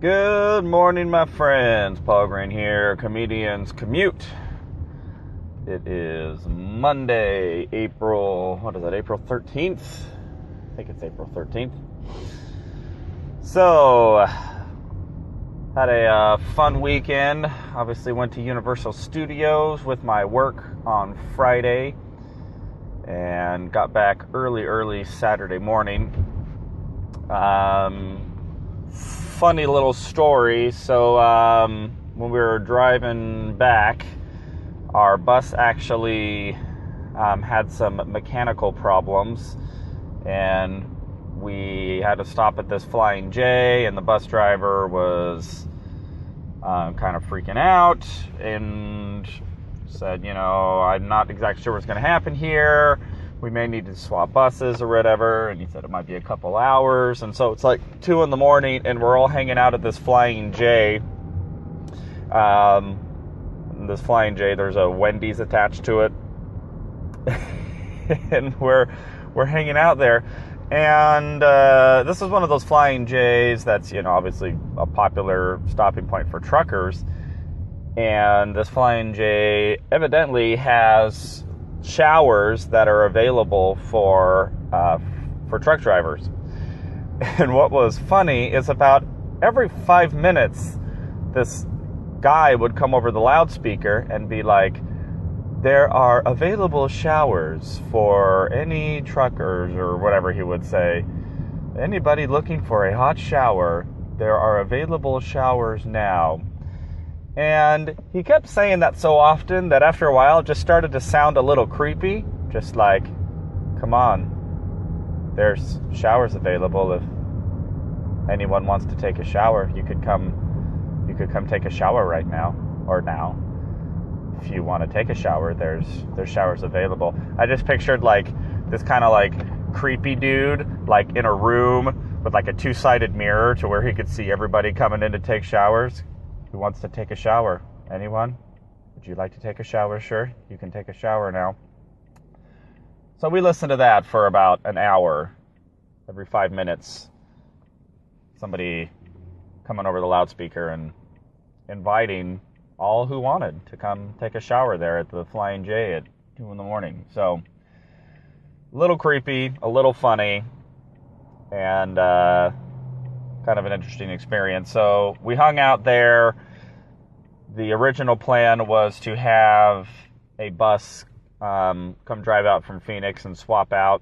Good morning, my friends. Paul Green here, Comedian's Commute. It is Monday, April 13th? I think it's April 13th. So, had a fun weekend. Obviously went to Universal Studios with my work on Friday and got back early Saturday morning. Funny little story. So when we were driving back, our bus actually had some mechanical problems, and we had to stop at this Flying J, and the bus driver was kind of freaking out and said, I'm not exactly sure what's going to happen here. We may need to swap buses or whatever. And he said it might be a couple hours. And so it's like 2 a.m, and we're all hanging out at this Flying J. This Flying J, there's a Wendy's attached to it. And we're hanging out there. And this is one of those Flying J's that's, obviously a popular stopping point for truckers. And this Flying J evidently has showers that are available for truck drivers. And what was funny is about every 5 minutes, this guy would come over the loudspeaker and be like, there are available showers for any truckers, or whatever he would say. Anybody looking for a hot shower, there are available showers now. And he kept saying that so often that after a while it just started to sound a little creepy. Just like, come on, there's showers available. If anyone wants to take a shower, you could come take a shower right now, or now. If you want to take a shower, there's showers available. I just pictured like this kind of like creepy dude, like in a room with like a 2-sided mirror to where he could see everybody coming in to take showers. Who wants to take a shower? Anyone? Would you like to take a shower? Sure, you can take a shower now. So we listened to that for about an hour. Every 5 minutes, somebody coming over the loudspeaker and inviting all who wanted to come take a shower there at the Flying J at 2 a.m. So, a little creepy, a little funny, and kind of an interesting experience. So we hung out there. The original plan was to have a bus come drive out from Phoenix and swap out.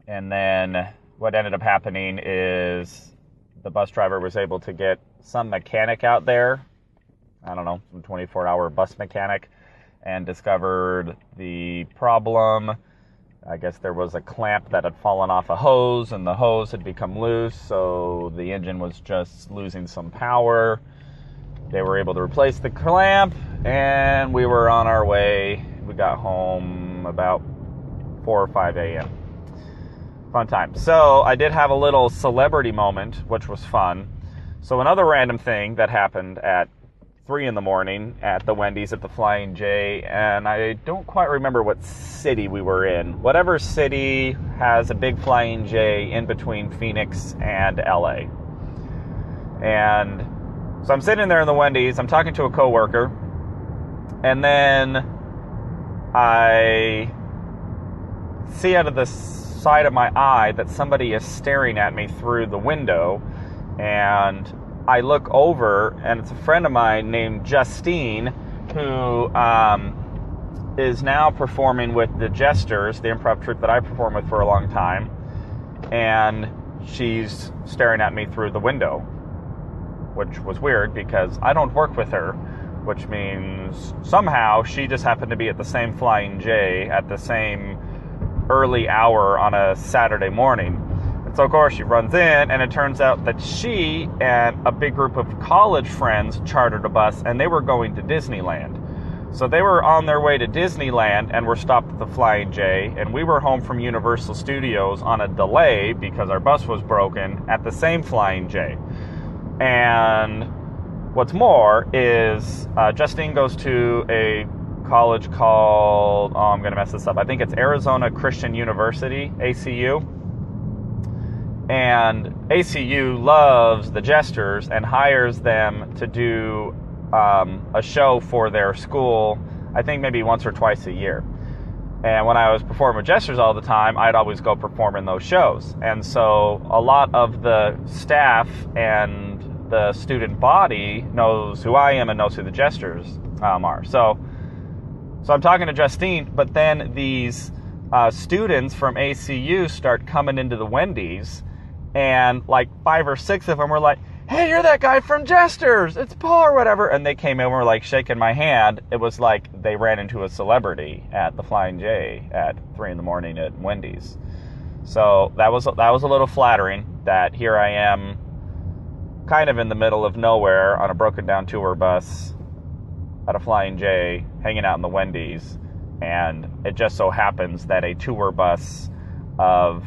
And then what ended up happening is the bus driver was able to get some mechanic out there. I don't know, some 24-hour bus mechanic, and discovered the problem. I guess there was a clamp that had fallen off a hose, and the hose had become loose, so the engine was just losing some power. They were able to replace the clamp, and we were on our way. We got home about 4 or 5 a.m. Fun time. So I did have a little celebrity moment, which was fun. So another random thing that happened at 3 a.m. at the Wendy's at the Flying J, and I don't quite remember what city we were in. Whatever city has a big Flying J in between Phoenix and LA. And so I'm sitting there in the Wendy's, I'm talking to a coworker, and then I see out of the side of my eye that somebody is staring at me through the window, and I look over, and it's a friend of mine named Justine, who is now performing with the Jesters, the improv troupe that I performed with for a long time, and she's staring at me through the window, which was weird because I don't work with her, which means somehow she just happened to be at the same Flying J at the same early hour on a Saturday morning. So, of course, she runs in, and it turns out that she and a big group of college friends chartered a bus, and they were going to Disneyland. So they were on their way to Disneyland and were stopped at the Flying J, and we were home from Universal Studios on a delay because our bus was broken at the same Flying J. And what's more is Justine goes to a college called, I'm going to mess this up, I think it's Arizona Christian University, ACU. And ACU loves the Jesters and hires them to do a show for their school, I think maybe once or twice a year. And when I was performing with Jesters all the time, I'd always go perform in those shows. And so a lot of the staff and the student body knows who I am and knows who the Jesters are. So I'm talking to Justine, but then these students from ACU start coming into the Wendy's, and like 5 or 6 of them were like, "Hey, you're that guy from Jesters, it's Paul," or whatever. And they came in and were like shaking my hand. It was like they ran into a celebrity at the Flying J at 3 a.m. at Wendy's. So that was a little flattering that here I am kind of in the middle of nowhere on a broken down tour bus at a Flying J hanging out in the Wendy's, and it just so happens that a tour bus of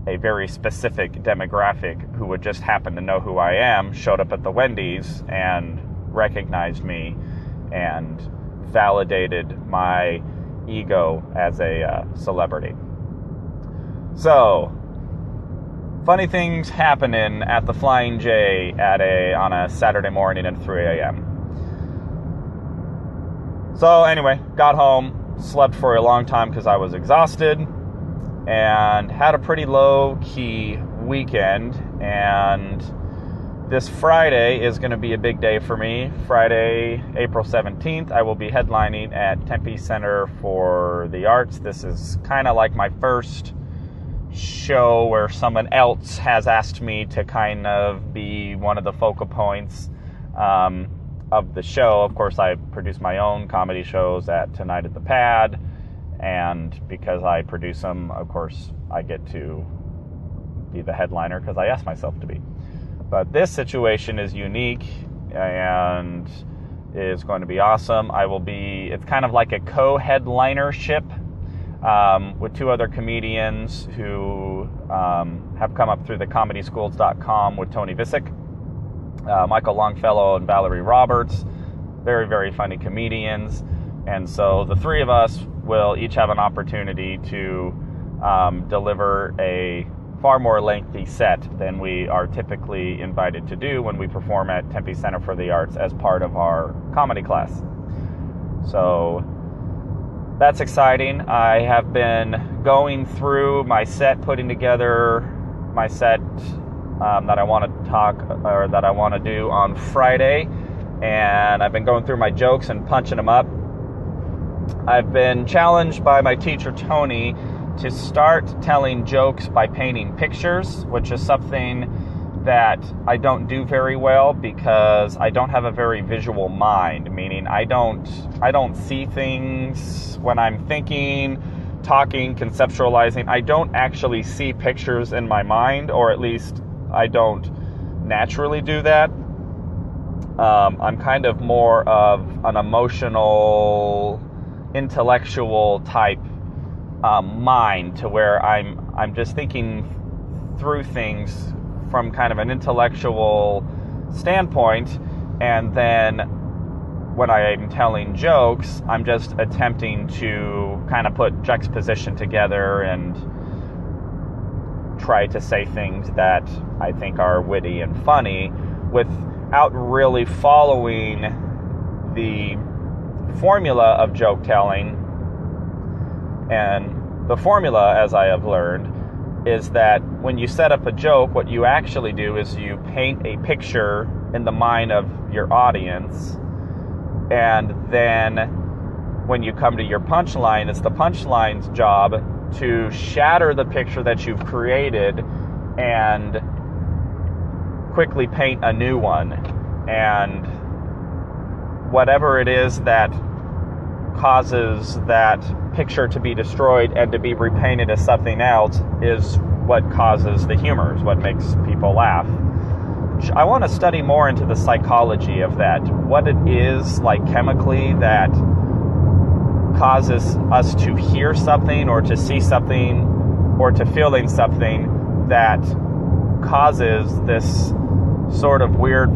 a very specific demographic who would just happen to know who I am showed up at the Wendy's and recognized me and validated my ego as a celebrity. So, funny things happening at the Flying J on a Saturday morning at 3 a.m. So anyway, got home, slept for a long time because I was exhausted, and had a pretty low-key weekend. And this Friday is going to be a big day for me. Friday, April 17th, I will be headlining at Tempe Center for the Arts. This is kind of like my first show where someone else has asked me to kind of be one of the focal points of the show. Of course, I produce my own comedy shows at Tonight at the Pad, and because I produce them, of course, I get to be the headliner because I asked myself to be. But this situation is unique and is going to be awesome. It's kind of like a co-headlinership with 2 other comedians who have come up through the comedyschools.com with Tony Visick, Michael Longfellow and Valerie Roberts. Very, very funny comedians. And so the 3 of us will each have an opportunity to deliver a far more lengthy set than we are typically invited to do when we perform at Tempe Center for the Arts as part of our comedy class. So that's exciting. I have been going through my set, putting together my set that I want to do on Friday, and I've been going through my jokes and punching them up. I've been challenged by my teacher Tony to start telling jokes by painting pictures, which is something that I don't do very well because I don't have a very visual mind, meaning I don't see things when I'm thinking, talking, conceptualizing. I don't actually see pictures in my mind, or at least I don't naturally do that. I'm kind of more of an emotional, intellectual type mind, to where I'm just thinking through things from kind of an intellectual standpoint, and then when I'm telling jokes, I'm just attempting to kind of put juxtaposition together and try to say things that I think are witty and funny without really following the formula of joke telling. And the formula, as I have learned, is that when you set up a joke, what you actually do is you paint a picture in the mind of your audience, and then when you come to your punchline, it's the punchline's job to shatter the picture that you've created and quickly paint a new one. And whatever it is that causes that picture to be destroyed and to be repainted as something else is what causes the humor, is what makes people laugh. I want to study more into the psychology of that, what it is, like chemically, that causes us to hear something or to see something or to feeling something that causes this sort of weird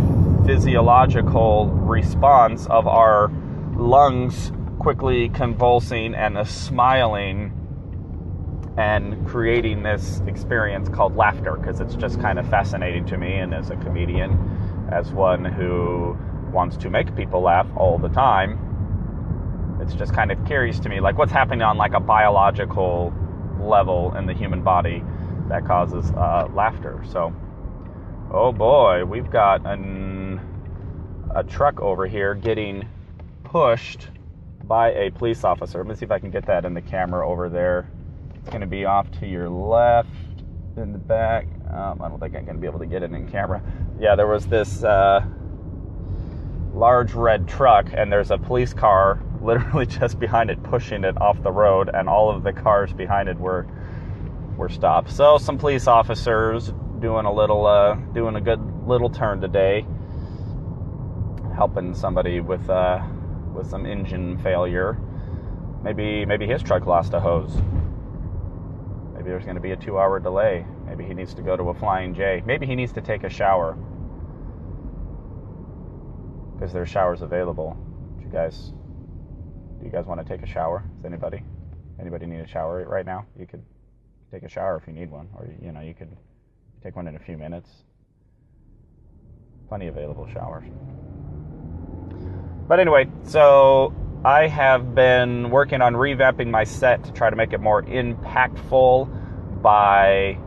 physiological response of our lungs quickly convulsing and smiling and creating this experience called laughter, because it's just kind of fascinating to me. And as a comedian, as one who wants to make people laugh all the time, it's just kind of curious to me, like what's happening on like a biological level in the human body that causes laughter. So, oh boy, we've got a truck over here getting pushed by a police officer. Let me see if I can get that in the camera over there. It's going to be off to your left in the back. I don't think I'm going to be able to get it in camera. Yeah, there was this large red truck, and there's a police car literally just behind it pushing it off the road, and all of the cars behind it were stopped. So some police officers doing a good little turn today, helping somebody with some engine failure. Maybe his truck lost a hose. Maybe there's going to be a 2-hour delay. Maybe he needs to go to a Flying J. Maybe he needs to take a shower, because there's showers available. Do you guys want to take a shower? Does anybody need a shower right now? You could take a shower if you need one, or you could take one in a few minutes. Plenty of available showers. But anyway, so I have been working on revamping my set to try to make it more impactful by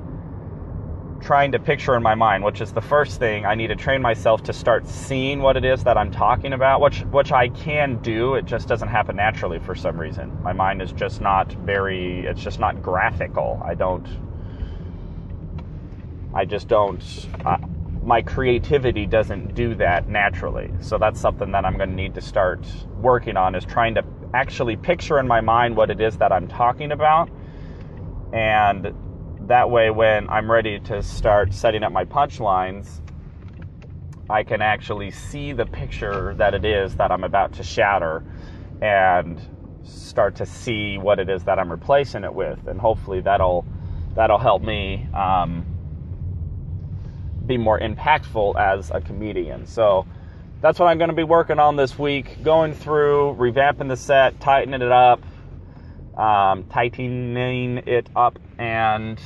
trying to picture in my mind, which is the first thing. I need to train myself to start seeing what it is that I'm talking about, which I can do. It just doesn't happen naturally for some reason. My mind is just not it's just not graphical. My creativity doesn't do that naturally. So that's something that I'm going to need to start working on, is trying to actually picture in my mind what it is that I'm talking about. And that way, when I'm ready to start setting up my punchlines, I can actually see the picture that it is that I'm about to shatter and start to see what it is that I'm replacing it with. And hopefully that'll help me be more impactful as a comedian. So that's what I'm going to be working on this week, going through, revamping the set, tightening it up, and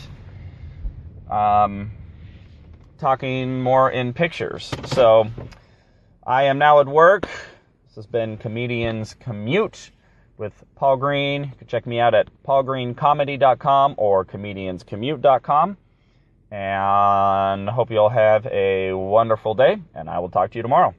talking more in pictures. So I am now at work. This has been Comedian's Commute with Paul Green. You can check me out at paulgreencomedy.com or comedianscommute.com. And hope you all have a wonderful day, and I will talk to you tomorrow.